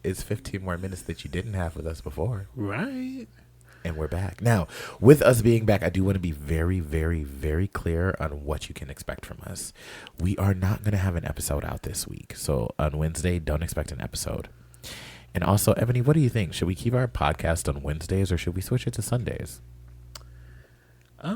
it's 15 more minutes that you didn't have with us before. Right. And we're back. Now, with us being back, I do want to be very, very, very clear on what you can expect from us. We are not going to have an episode out this week. So on Wednesday, don't expect an episode. And also, Ebony, what do you think? Should we keep our podcast on Wednesdays or should we switch it to Sundays? I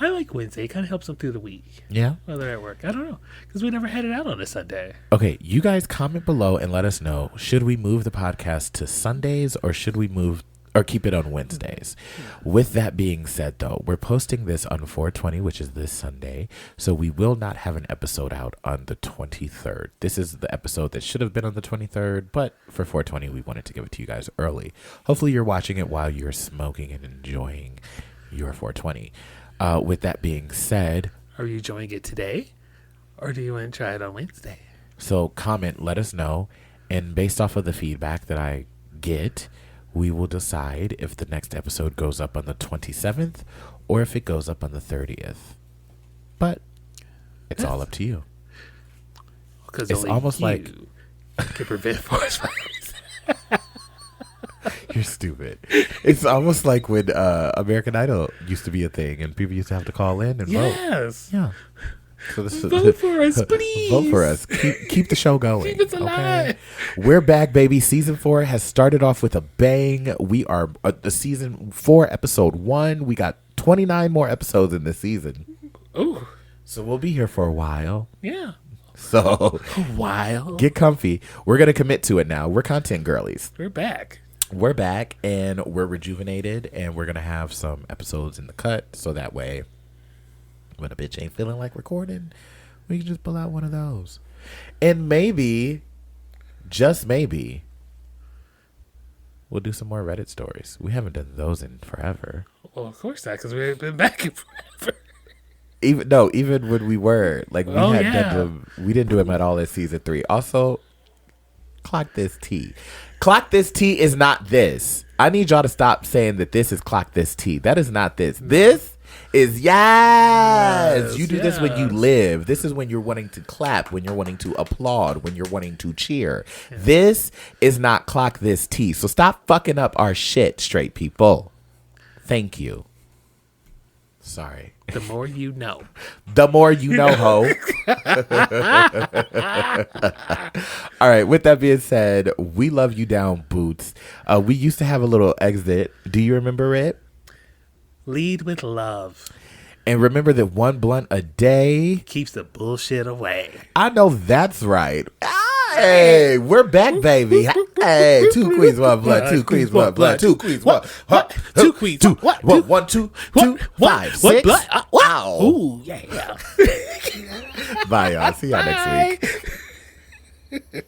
like Wednesday. It kind of helps them through the week. Yeah? Whether at work. I don't know. Because we never had it out on a Sunday. Okay, you guys comment below and let us know. Should we move the podcast to Sundays or should we move or keep it on Wednesdays? With that being said, though, we're posting this on 4/20, which is this Sunday. So we will not have an episode out on the 23rd. This is the episode that should have been on the 23rd, but for 4/20, we wanted to give it to you guys early. Hopefully you're watching it while you're smoking and enjoying your 4/20. With that being said, are you enjoying it today? Or do you want to try it on Wednesday? So comment, let us know. And based off of the feedback that I get, we will decide if the next episode goes up on the 27th or if it goes up on the 30th. But it's all up to you. Because it's almost like can prevent forest fires. You're stupid. It's almost like when American Idol used to be a thing and people used to have to call in and vote. Yes. Yeah. So this vote for us, please. Vote for us. Keep the show going. Keep us alive. Okay? We're back, baby. Season 4 has started off with a bang. We are the season 4, episode 1. We got 29 more episodes in this season. Ooh. So we'll be here for a while. Yeah. So a while. Get comfy. We're gonna commit to it now. We're content girlies. We're back. We're back and we're rejuvenated and we're going to have some episodes in the cut so that way when a bitch ain't feeling like recording, we can just pull out one of those. And maybe, just maybe, we'll do some more Reddit stories. We haven't done those in forever. Well, of course not, because we haven't been back in forever. Even when we were, like, we done them, we didn't do them at all in season 3. Also, clock this T. Clock this T is not this. I need y'all to stop saying that this is clock this T. That is not this. This is yes. You do this when you live. This is when you're wanting to clap, when you're wanting to applaud, when you're wanting to cheer. Yeah. This is not clock this T. So stop fucking up our shit, straight people. Thank you. Sorry. The more you know. The more you know, ho. All right. With that being said, we love you down, Boots. We used to have a little exit. Do you remember it? Lead with love. And remember that one blunt a day keeps the bullshit away. I know that's right. Hey, we're back, baby. Hey, 2 queens, 1 blunt, 2 queens, 1 blunt, 2 queens, 1. 2 queens, 2, 1, 2, 2, 5, 6. Wow. Ooh, yeah. Bye, y'all. See y'all next week.